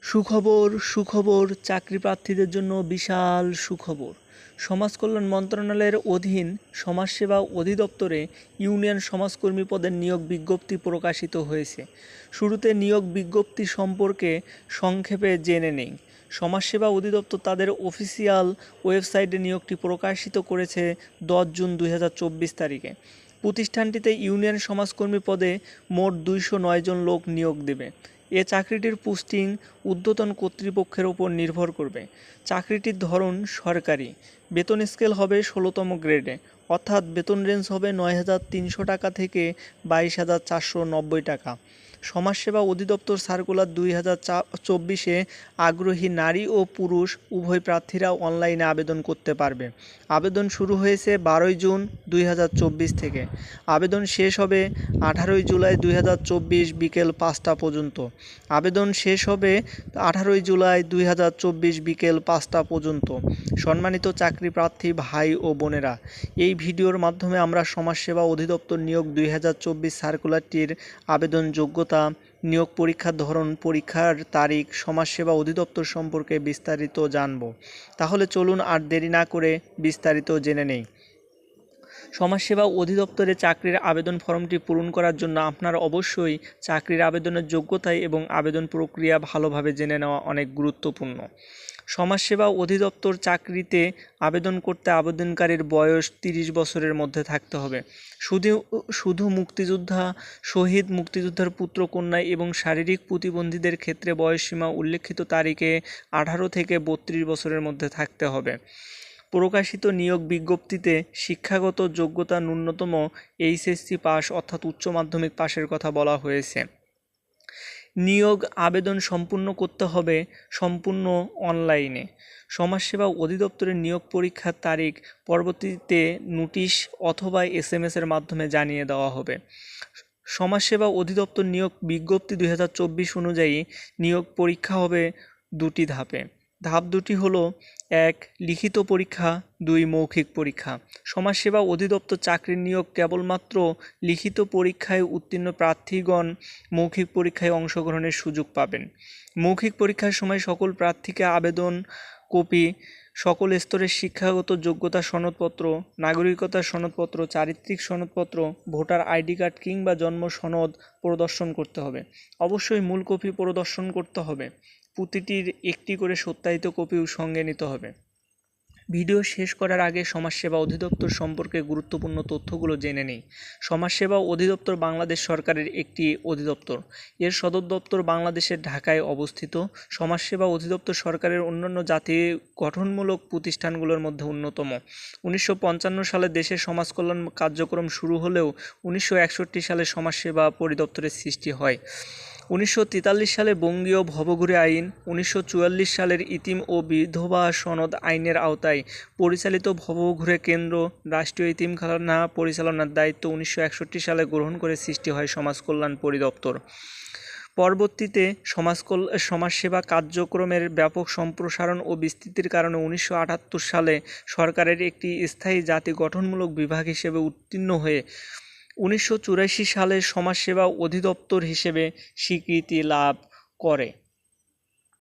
সুখবর সুখবর চাকরি প্রার্থীদের জন্য বিশাল সুখবর। সমাজ কল্যাণ মন্ত্রণালয়ের অধীন সমাজসেবা অধিদপ্তরে ইউনিয়ন সমাজকর্মী পদের নিয়োগ বিজ্ঞপ্তি প্রকাশিত হয়েছে। শুরুতে নিয়োগ বিজ্ঞপ্তি সম্পর্কে সংক্ষেপে জেনে নেই। সমাজসেবা অধিদপ্তর তাদের অফিসিয়াল ওয়েবসাইটে নিয়োগটি প্রকাশিত করেছে 10 জুন 2024 তারিখে। প্রতিষ্ঠানটিতে ইউনিয়ন সমাজকর্মী পদে মোট 209 জন লোক নিয়োগ দেবে। এ চাকরিটির পোস্টিং ঊর্ধ্বতন কর্তৃপক্ষের উপর নির্ভর করবে। চাকরিটির ধরন সরকারি। বেতন স্কেল হবে 16তম গ্রেডে, অর্থাৎ বেতন রেঞ্জ হবে 9,300 টাকা থেকে 22,490 টাকা। সমাজসেবা অধিদপ্তর সার্কুলার 2024-এ আগ্রহী নারী ও পুরুষ উভয় প্রার্থীরা অনলাইনে আবেদন করতে পারবে। আবেদন শুরু হয়েছে 12 জুন 2024 থেকে। আবেদন শেষ হবে 18 জুলাই 2024 বিকেল 5টা পর্যন্ত। আবেদন শেষ হবে 18 জুলাই 2024 বিকেল 5টা পর্যন্ত। সম্মানিত চাকরি প্রার্থী ভাই ও বোনেরা, এই ভিডিওর মাধ্যমে আমরা সমাজসেবা অধিদপ্তর নিয়োগ 2024 সার্কুলারটির আবেদন যোগ্যতা, নিয়োগ পরীক্ষার ধরন, পরীক্ষার তারিখ, সমাজসেবা অধিদপ্তর সম্পর্কে বিস্তারিত জানব। তাহলে চলুন আর দেরি না করে বিস্তারিত জেনে নেই। সমাজসেবা অধিদপ্তরে চাকরির আবেদন ফর্মটি পূরণ করার জন্য আপনার অবশ্যই চাকরির আবেদনের যোগ্যতা এবং আবেদন প্রক্রিয়া ভালোভাবে জেনে নেওয়া অনেক গুরুত্বপূর্ণ। সমাজসেবা অধিদপ্তর চাকরিতে আবেদন করতে আবেদনকারীর বয়স 30 বছরের মধ্যে থাকতে হবে। শুধু মুক্তিযোদ্ধা, শহীদ, মুক্তিযোদ্ধার পুত্র কন্যা এবং শারীরিক প্রতিবন্ধীদের ক্ষেত্রে বয়সসীমা উল্লেখিত তারিখে 18 থেকে 32 বছরের মধ্যে থাকতে হবে। প্রকাশিত নিয়োগ বিজ্ঞপ্তিতে শিক্ষাগত যোগ্যতা ন্যূনতম এইচএসসি পাস অর্থাৎ উচ্চ মাধ্যমিক পাশের কথা বলা হয়েছে। নিয়োগ আবেদন সম্পূর্ণ করতে হবে সম্পূর্ণ অনলাইনে। সমাজসেবা অধিদপ্তরের নিয়োগ পরীক্ষার তারিখ পরবর্তীতে নোটিশ অথবা SMS-এর মাধ্যমে জানিয়ে দেওয়া হবে। সমাজসেবা অধিদপ্তর নিয়োগ বিজ্ঞপ্তি 2024 অনুযায়ী নিয়োগ পরীক্ষা হবে 2টি ধাপে। ধাপ 2টি হলো 1 লিখিত পরীক্ষা, 2 মৌখিক পরীক্ষা। সমাজসেবা অধিদপ্তর চাকরির নিয়োগ কেবলমাত্র লিখিত পরীক্ষায় উত্তীর্ণ প্রার্থীগণ মৌখিক পরীক্ষায় অংশগ্রহণের সুযোগ পাবেন। মৌখিক পরীক্ষার সময় সকল প্রার্থীকে আবেদন কপি, সকল স্তরের শিক্ষাগত যোগ্যতা সনদপত্র, নাগরিকতার সনদপত্র, চারিত্রিক সনদপত্র, ভোটার আইডি কার্ড কিংবা জন্ম সনদ প্রদর্শন করতে হবে। অবশ্যই মূল কপি প্রদর্শন করতে হবে। প্রতিটির একটি করে সত্যায়িত কপিও সঙ্গে নিতে হবে। ভিডিও শেষ করার আগে সমাজসেবা অধিদপ্তর সম্পর্কে গুরুত্বপূর্ণ তথ্যগুলো জেনে নেই। সমাজসেবা অধিদপ্তর বাংলাদেশ সরকারের একটি অধিদপ্তর। এর সদর দপ্তর বাংলাদেশের ঢাকায় অবস্থিত। সমাজসেবা অধিদপ্তর সরকারের অন্যান্য জাতীয় গঠনমূলক প্রতিষ্ঠানগুলোর মধ্যে অন্যতম। 1955 সালে দেশে সমাজ কল্যাণ কার্যক্রম শুরু হলেও 1961 সালে সমাজসেবা পরিদপ্তরের সৃষ্টি হয়। 1943 সালে বঙ্গীয় ভবঘুরে আইন, 1944 সালের ইতিম ও বিধবা সনদ আইনের আওতায় পরিচালিত ভবঘুরে কেন্দ্র রাষ্ট্রীয় ইতিমখানা পরিচালনার দায়িত্ব 1961 সালে গ্রহণ করে সৃষ্টি হয় সমাজ কল্যাণ পরিদপ্তর। পরবর্তীতে সমাজসেবা কার্যক্রমের ব্যাপক সম্প্রসারণ ও বিস্তৃতির কারণে 1978 সালে সরকারের একটি স্থায়ী জাতি গঠনমূলক বিভাগ হিসেবে উত্তীর্ণ হয়ে 1984 সালে সমাজসেবা অধিদপ্তর হিসেবে স্বীকৃতি লাভ করে।